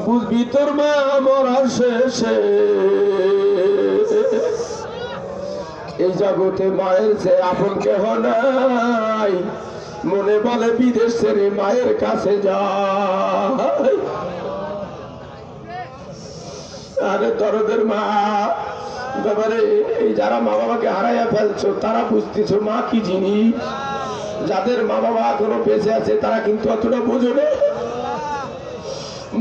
বুঝবি তোর মা মরার শেষে এই জগতে মায়ের যে আপন কেহ নাই, মনে বলে বিদেশ ছেড়ে মায়ের কাছে যায়। আরে দরদের মা, ব্যাপারে এই যারা মা বাবাকে হারাইয়া ফেলছো তারা বুঝতেছো মা কি জিনিস। যাদের মা বাবা এখনো বেঁচে আছে তারা কিন্তু অতটা বোঝো না।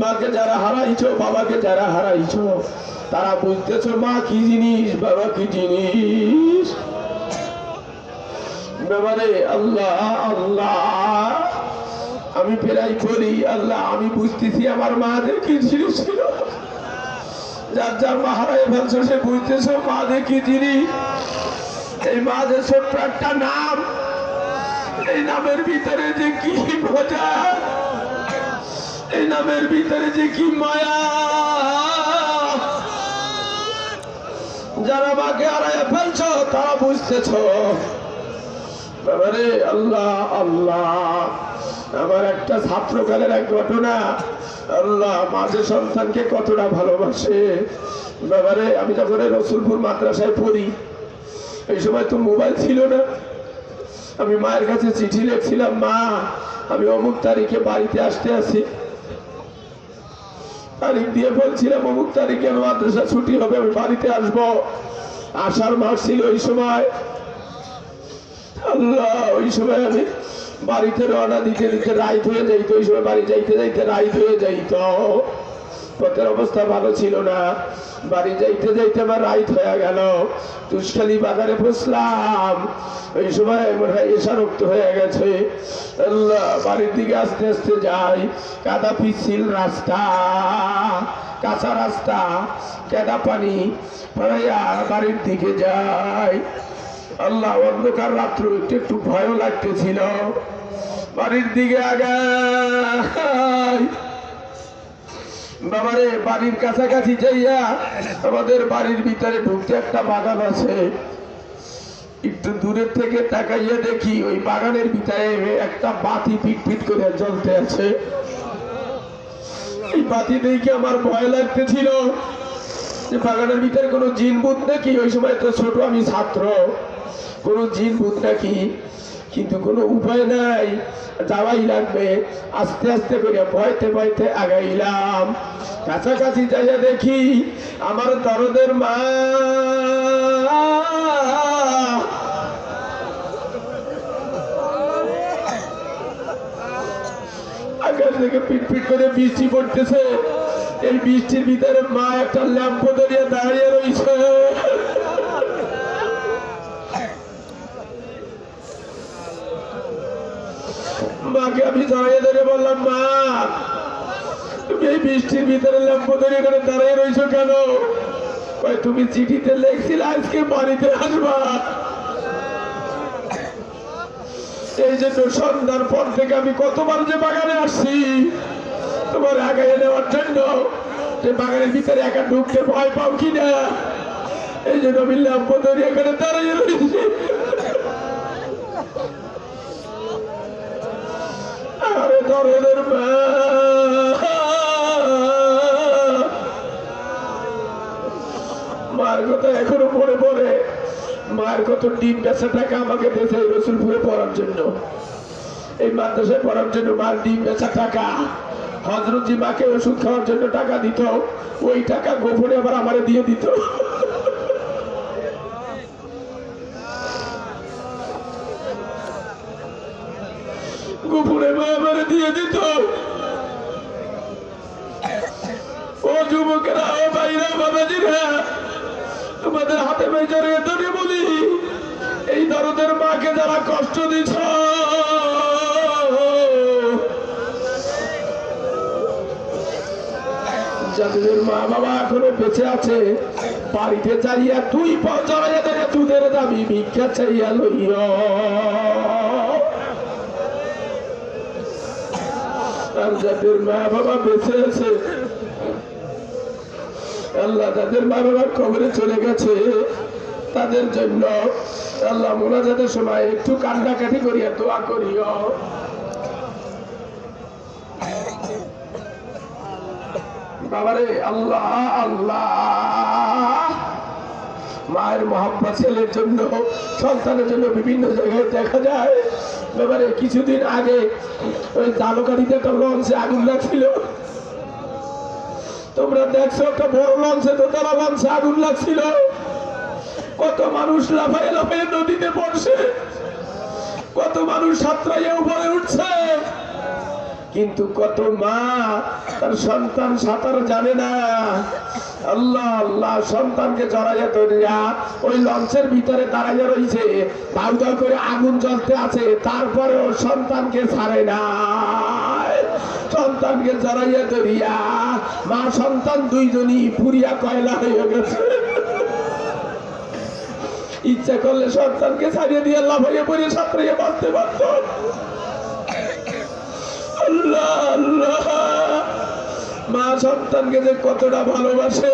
মাকে যারা হারাইছো, বাবাকে যারা হারাইছো, তারা বুঝতেছো মা কি জিনিস, বাবা কি জিনিস। ব্যাপারে আল্লাহ আল্লাহ আমি ফেরাই বলি, আল্লাহ আমি বুঝতেছি আমার মাদের কি জিনিস ছিল। যার যার মা হারাই ফেলছো সে বুঝতেছো মাদের কি জিনিস। এই মাদের ছোট্ট একটা নাম, এই নামের ভিতরে যে কি মজা, এই নামের ভিতরে যে কি মায়া। যারা মাকে হারাইয়া ফেলছো তারা বুঝতেছো। বাবারে আল্লাহ আল্লাহ, আমার একটা ছাত্রকালের এক ঘটনা। আল্লাহ মাঝে সন্তানকে কতটা ভালোবাসে। বাবারে আমি যখন রসুলপুর মাদ্রাসায় পড়ি, এই সময় তো মোবাইল ছিল না। আমি মায়ের কাছে চিঠি লিখছিলাম, মা আমি অমুক তারিখে বাড়িতে আসতে আছি। তারিখ দিয়ে বলছিলাম অমুক তারিখে মাদ্রাসা ছুটি হবে, আমি বাড়িতে আসবো। আষাঢ় মাস ছিল ওই সময়। আল্লাহ ওই সময় আমি বাড়িতে রওনা দিতে দিতে রাইত হয়ে যাইত। ওই সময় বাড়ি যাইতে যাইতে রাইত হয়ে যাইত। পথের অবস্থা ভালো ছিল না। বাড়ি যাইতে যাইতে আমার রাইত হয়ে গেল। তুষখালী বাজারে বসলাম। ওই সময় মনে হয় এশারক্ত হয়ে গেছে। আল্লাহ বাড়ির দিকে আস্তে আস্তে যাই, কাদা পিছিল রাস্তা, কাঁচা রাস্তা, কাদা পানি বাড়ির দিকে যাই। আল্লাহ অন্ধকার রাত্র, একটু একটু ভয় লাগতেছিল। বাড়ির দিকে আগাই। বাবারে বাড়ির কাছাকাছি যাইয়া আমাদের বাড়ির ভিতরে ঢুকতে একটা বাগান আছে। একটু দূরের থেকে তাকাইয়া দেখি ওই বাগানের ভিতরে একটা বাতি পিট পিট করে জ্বলতে আছে। এই বাতি দেখে আমার ভয় লাগতেছিল যে বাগানের ভিতরে কোনো জিন ভূত নাকি। ওই সময় তো ছোট আমি ছাত্র, কোনো জিন ভূত নাকি। কিন্তু কোনো উপায় নাই, যাওয়াই লাগবে। আস্তে আস্তে করে ভয়তে ভয়তে আগাইলাম। কাছাকাছি যাইয়া দেখি আমার দরদের মা আকাশ থেকে পিট পিট করে বৃষ্টি পড়তেছে। এই বৃষ্টির ভিতরে মা একটা ল্যাম্প ধরিয়ে দাঁড়িয়ে রয়েছে। মাকে আমি দাঁড়িয়ে দাঁড়িয়ে বললাম, মা তুমি এই বৃষ্টির ভিতরে ল্যাম্প ধরে এখানে দাঁড়িয়ে রয়েছো কেন? তুমি চিঠিতে লেখছিলে আজকে বাড়িতে আসবা। এই জন্য সন্ধ্যার পর থেকে আমি কতবার যে বাগানে আসছি তোমার আগায় নেওয়ার জন্য, যে বাগানের ভিতরে একা ঢুকতে ভয় পাও কিনা। এই জন্য আমি ল্যাম্প ধরে এখানে দাঁড়িয়ে রয়েছি। আরে দরদের মা, মার কথা এখনো পড়ে পড়ে। মার কত ডিম বেচা টাকা আমাকে দিয়েছে রসুলপুরে পড়ার জন্য, এই মাদ্রাসায় পড়ার জন্য। মার ডিম বেচা টাকা, হযরতজি মাকে ওষুধ খাওয়ার জন্য টাকা দিত। ওই টাকা গোপনে আবার আমারে দিয়ে দিত। গোপনে মা আমারে দিয়ে দিত। ও যুবকেরা, ও ভাইরা, বাবাজিরা, তোমাদের হাতে বেচারে ধরে বলি, এই দরদের মাকে যারা কষ্ট দিচ্ছ, যাদের মা বাবা এখনো বেঁচে আছে, বাড়িতে চাইয়া তুই পৌঁছাইয়া দেবে দুধের দাবি ভিক্ষা চাইয়া লইয়া। আর যাদের মা বাবা বেঁচে আছে, আল্লাহ যাদের মা বাবার কবরে চলে গেছে তাদের জন্য আল্লাহ মোনাজাতের সময় একটু কান্নাকাটি করিয়া দোয়া করিও। বাবারে আল্লাহ আল্লাহ, মায়ের মহব্বত ছেলের জন্য, সন্তানের জন্য বিভিন্ন জায়গায় দেখা যায়। বাবারে কিছুদিন আগে ওই জালকাঠিতে একটা লঞ্চে আগুন লাগছিল, তোমরা দেখছো, একটা বড় লঞ্চে, দোতলা লঞ্চে আগুন লাগছিল। কত মানুষ লাফায়ে লাফায়ে নদীতে পড়ছে, কত মানুষ সাঁতরাইয়ে উপরে উঠছে, কিন্তু কত মা তার সন্তান সাঁতার জানে না। আল্লাহ আল্লাহ, সন্তানকে জড়াইয়া ধরিয়া ওই লঞ্চের ভিতরে দাঁড়াইয়া রয়েছে, দাউ দাউ করে আগুন জ্বলতে আছে, তারপরেও সন্তানকে ছাড়ে না। সন্তানকে জড়াইয়া ধরিয়া মা সন্তান দুইজনই পুরিয়া কয়লা হয়ে গেছে। ইচ্ছা করলে সন্তানকে ছাড়িয়ে দিয়ে লাফাইয়ে পড়িয়ে সাঁতরিয়ে বাঁচতে পারত। আল্লাহ আল্লাহ, মা সন্তানকে যে কতটা ভালোবাসে।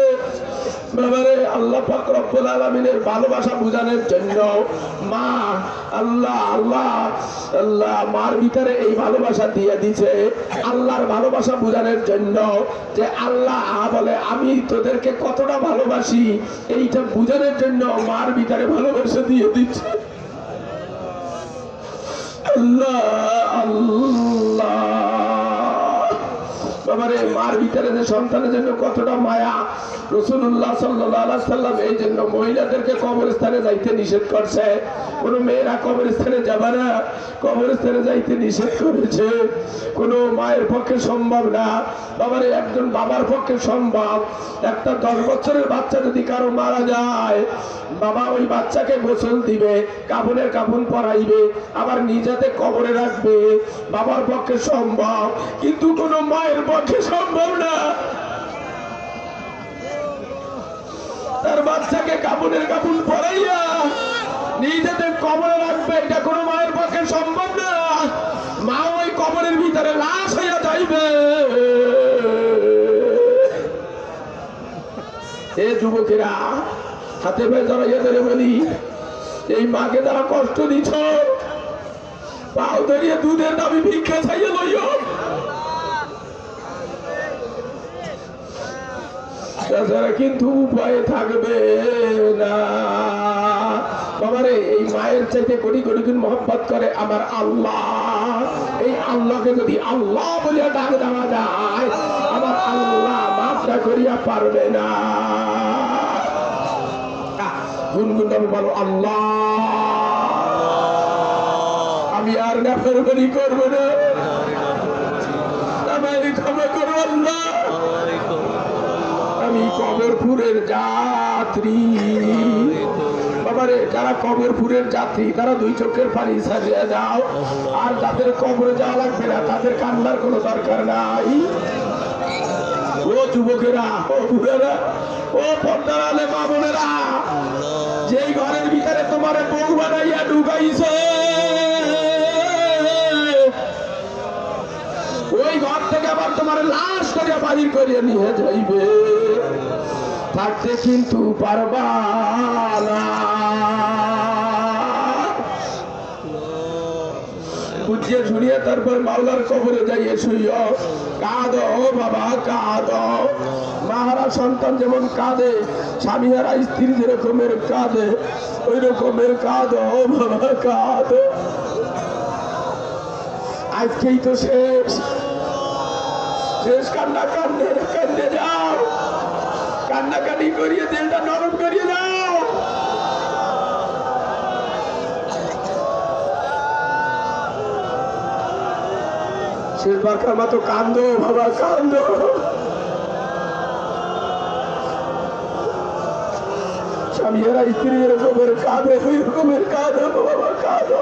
বাবারে আল্লাহ পাক রব্বুল আলামিনের ভালোবাসা বুঝানোর জন্য মা আল্লাহ আল্লাহ আল্লাহ মার ভিতরে এই ভালোবাসা দিয়ে দিছে, আল্লাহর ভালোবাসা বুঝানোর জন্য, যে আল্লাহ বলে আমি তোদেরকে কতটা ভালোবাসি, এইটা বুঝানোর জন্য মার ভিতরে ভালোবাসা দিয়ে দিচ্ছে। আল্লাহ আল্লাহ, বাবারে মার ভিতরে যে সন্তানের জন্য কতটা মায়া। রাসূলুল্লাহ সাল্লাল্লাহু আলাইহি সাল্লাম এই জন্য মহিলাদেরকে কবরস্থানে যাইতে নিষেধ করছে। কোন মেয়েরা কবরস্থানে যাবে না, কবরস্থানে যাইতে নিষেধ করেছে। কোন মায়ের পক্ষে সম্ভব না, বাবারে একজন বাবার পক্ষে সম্ভব। একটা 10 বছরের বাচ্চা যদি কারো মারা যায়, বাবা ওই বাচ্চাকে গোসল দিবে, কাফনের কাফন পরাইবে, আবার নিজেতে কবরে রাখবে, বাবার পক্ষে সম্ভব, কিন্তু কোন মায়ের পক্ষে সম্ভব না। তার বাচ্চাকে কাফনের কাফন পরাইয়া নিজেতে কবরে রাখবে, এটা কোনো মায়ের পক্ষে সম্ভব না। মা ওই কবরের ভিতরে লাশ হইয়া যাইবে। এ যুবকেরা, হাতে পায়ে জড়াইয়া ধরে বলি, এই মাকে তারা কষ্ট দিছ, পাও ধরিয়ে দুধের দাবি ভিক্ষা চাইয়ে লইও, তাছাড়া কিন্তু উপায় থাকবে না। বাবারে এই মায়ের চাইতে কোটি কোটি গুণ মহব্বত করে আমার আল্লাহ। এই আল্লাহকে যদি আল্লাহ বলিয়া ডাক দেওয়া যায়, আমার আল্লাহ মাফটা করিয়া পারবে না। গুনগুন আমি বলো, আল্লাহ আমি আর নাফরমানি করবো না, আমায় ক্ষমা করো আল্লাহ। আমি কবরপুরের যাত্রী, বাবারে যারা কবরপুরের যাত্রী তারা 2 চোখের পানি ছাড়িয়ে দাও। আর যাদের কবরে যাওয়া লাগবে না তাদের কান্নার কোনো দরকার নাই। ও যুবকেরা, ও বুড়েরা, ও পর্দার আলে মা বোনেরা, যেই ঘরের ভিতরে তোমার বউ বানাইয়া ঢুকাইছে, ওই ঘর থেকে আবার তোমার লাশ করে বাহির করে নিয়ে যাইবে, থাকতে কিন্তু পারবা না। বুঝিয়ে শুনিয়ে তারপর মাওলার কবরে যাইয়ে শুইও, কাঁদো বাবা কাঁদো। মাহারা সন্তান যেমন কাঁদে, স্বামীহারা স্ত্রী যেরকমের কাঁদে, ওই রকমের কাঁদো বাবা কাঁদো। আজকেই তো শেষ, শেষ কান্না কান্দে কান্দে যাও, কান্নাকাটি করিয়ে দিলটা নরম করিয়ে দাও। শেষবার কার মতো কান্দো বাবা কান্দো। স্বামীরা স্ত্রী এরকমের কাঁদে, ওই রকমের কাঁদো বাবা কাঁদো।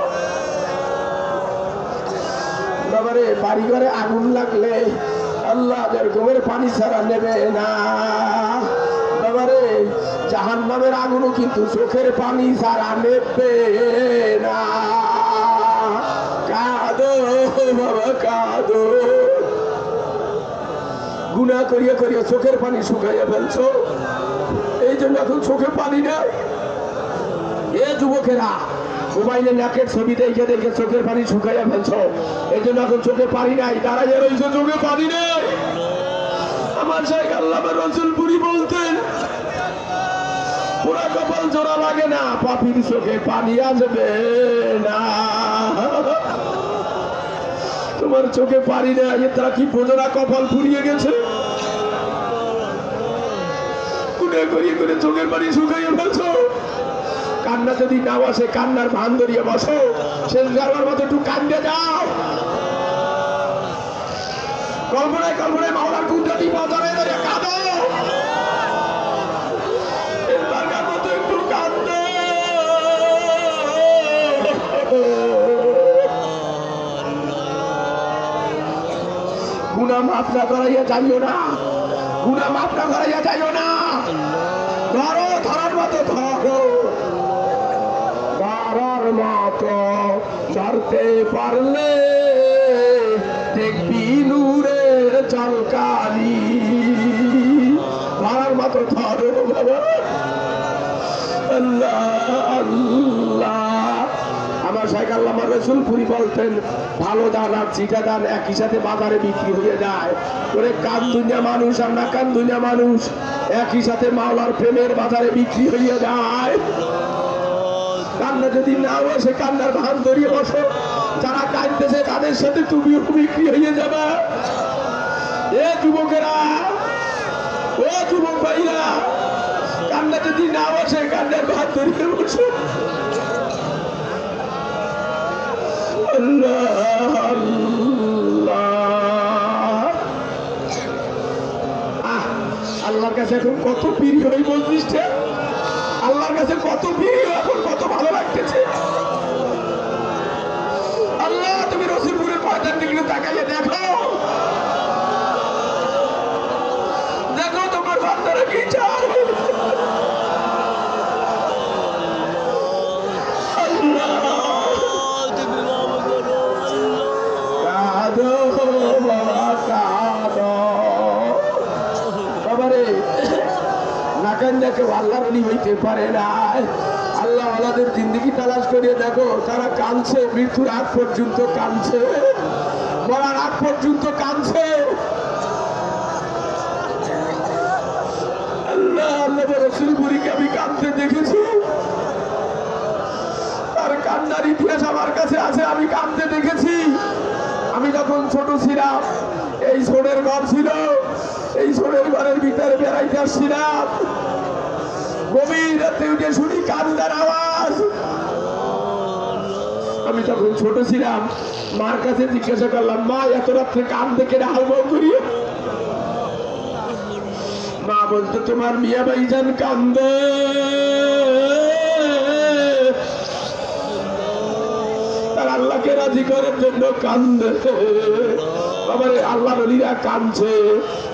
বাবারে বাড়ি ঘরে আগুন লাগলে আল্লাহ ঘুমের পানি ছাড়া নেবে না। বাবারে জাহান্নামের আগুনও কিন্তু চোখের পানি ছাড়া নেবে না। কাঁদো বাবা কাঁদো। গুনাহ করিয়া করিয়া চোখের পানি শুকাইয়া ফেলছো, এই জন্য এখন চোখে পানি নেই। এ যুবকেরা, মোবাইলে নাকের ছবি দেখে দেখে চোখের পানি শুকাইয়া ফেলছো, এই জন্য এখন চোখে পানি নাই, দাঁড়াইয়া রয়েছে চোখে পানি নেই। আমার আমার শাইখ আল্লামা রসুলপুরি বলতেন, পুরা কপাল জোড়া লাগে না, পাপির চোখে পানি আসবে না। তোমার চোখে পানি নেই, তারা কি বোঝরা কপাল ফুরিয়ে গেছে? কুড়ে করিয়ে করে চোখের পানি শুকাইয়ে বলছো। কান্না যদি নাও আসে, কান্নার ভান ধরিয়ে বসো, শেষ যাওয়ার মতো একটু কান্দে যাও। কল্পনায় কল্পনায় মাওলার কুদরতি বাজারে ধরে কাঁদো, মতো একটু কান্দো। গুনাহ মাফ না করাইয়া যাইও না, গুনাহ মাফ না করাইয়া যাইও না। ধরো, ধরার মতো ধরো, ধরার মতো ধরতে পারলে দেখবি নূরের ঝলকানি। ধরার মতো ধরো বাবা। আল্লাহ আল্লাহ। আমার শাইখ আল্লামা রসুলপুরি বলতেন, ভালো দান আর চিটা দান একই সাথে বাজারে বিক্রি হয়ে যায়। ওরে কান দুনিয়া মানুষ আর না কান দুনিয়া মানুষ একই সাথে মাওলার প্রেমের বাজারে বিক্রি হয়ে যায়। কান্না যদি নাও আসে, কান্নার ভান ধরিয়ে বসো। যারা কাঁদতেছে তাদের সাথে তুমিও বিক্রি হয়ে যাবে। এ যুবকেরা, ও যুবক ভাইরা, কান্না যদি নাও আসে, কান্নার ভান ধরিয়ে বসো। আল্লাহ আল্লাহ। আল্লাহর কাছে এখন কত প্রিয় হয়ে বলছিস, আল্লাহর কাছে কত প্রিয়, এখন কত ভালো লাগতেছে। আল্লাহ, তুমি রসুলপুরের পয়দার দিকে তাকাইয়ে দেখো, দেখো তোমার বান্দারা কি চায়। কেউ আল্লাহর ওলি হইতে পারে না। আল্লাহ ওয়ালাদের জিন্দেগি তালাশ করিয়ে দেখো, তারা কাঁদছে, মৃত্যুর আগ পর্যন্ত কাঁদছে, মরার আগ পর্যন্ত কাঁদছে। আল্লাহ আল্লাহ রসুলপুরীকে আমি কাঁদতে দেখেছি, তার কান্নার ইতিহাস আমার কাছে আছে, আমি কাঁদতে দেখেছি। আমি যখন ছোট ছিলাম, এই ছোটের ঘর ছিল, এই ছোটের ঘরের ভিতরে বেড়াইতে আসছিলাম, গভীর রাতে উঠে শুনি কান্নার আওয়াজ। আমি তখন ছোট ছিলাম, মার কাছে জিজ্ঞাসা করলাম, মা এত রাত্রে কান্দে কেটে হাউমাউ করিয়ে? মা বলতো, তোমার মিয়া ভাইজান কান্দে, তার আল্লাহকে রাজি করার জন্য কান্দে। বাবারে, আল্লাহর ওলিরা কাঁদছে,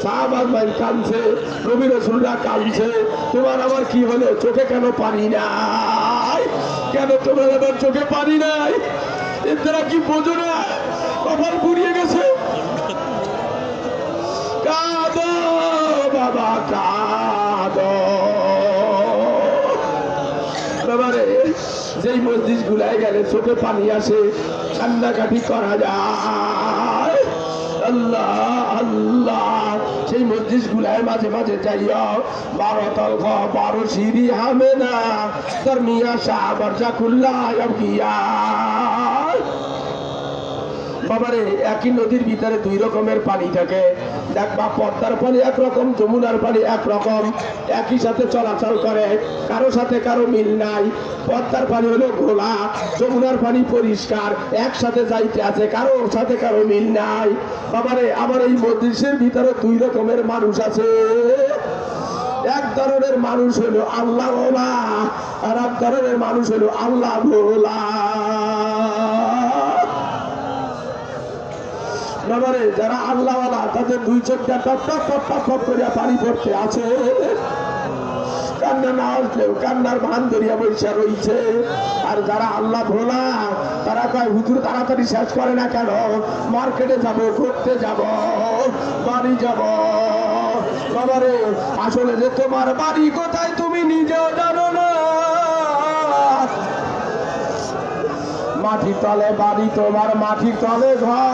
সাহাবায়ে কেরাম কাঁদছে, নবী রাসূলরা কাঁদছে। তোমার আমার কি হলো? চোখে কেন পানি নাই? কেন তোমার আমার চোখে পানি নাই? এরা কি বোঝো না? কপাল পুড়িয়ে গেছে। কাঁদো বাবা, কাঁদো। বাবারে, যেই মসজিদ গুলায় গেলে চোখে পানি আসে, কান্নাকাটি করা যায়। আল্লাহ আল্লাহ। সেই মসজিদ গুলায় মাঝে মাঝে যাইয়া, 12 তলখা 12 সিঁড়ি হামে না তার মিয়া শাহ বরজাকুল্লাহ আবিয়া। বাবারে, একই নদীর ভিতরে 2 রকমের পানি থাকে। দেখবা, পদ্মার পানি একরকম, যমুনার পানি একরকম, একই সাথে চলাচল করে, কারো সাথে কারো মিল নাই। পদ্মার পানি হলো ঘোলা, যমুনার পানি পরিষ্কার, একসাথে যাইতে আছে, কারো সাথে কারো মিল নাই। বাবারে, আমার এই মজলিসের ভিতরে 2 রকমের মানুষ আছে। এক ধরনের মানুষ হলো আল্লাহ ভোলা, আর এক ধরনের মানুষ হলো আল্লাহ ভোলা। বাবারে, যারা আল্লাহওয়ালা, তাদের 2 চোখটা top top top top top করে পানি পড়তে আছে। কান্না না আসলেও কান্নার ভান ধরিয়া বৈশা রইছে। আর যারা আল্লাহ ভোলা, তারা কয়, হুজুর তাড়াতাড়ি শেষ করে না কেন? মার্কেটে যাব, ঘুরতে যাব, বাড়ি যাব। বাবারে, আসলে যে তোমার বাড়ি কোথায় তুমি নিজেও জানো না। মাটির তলে বাড়ি তোমার, মাটির তলে ঘর।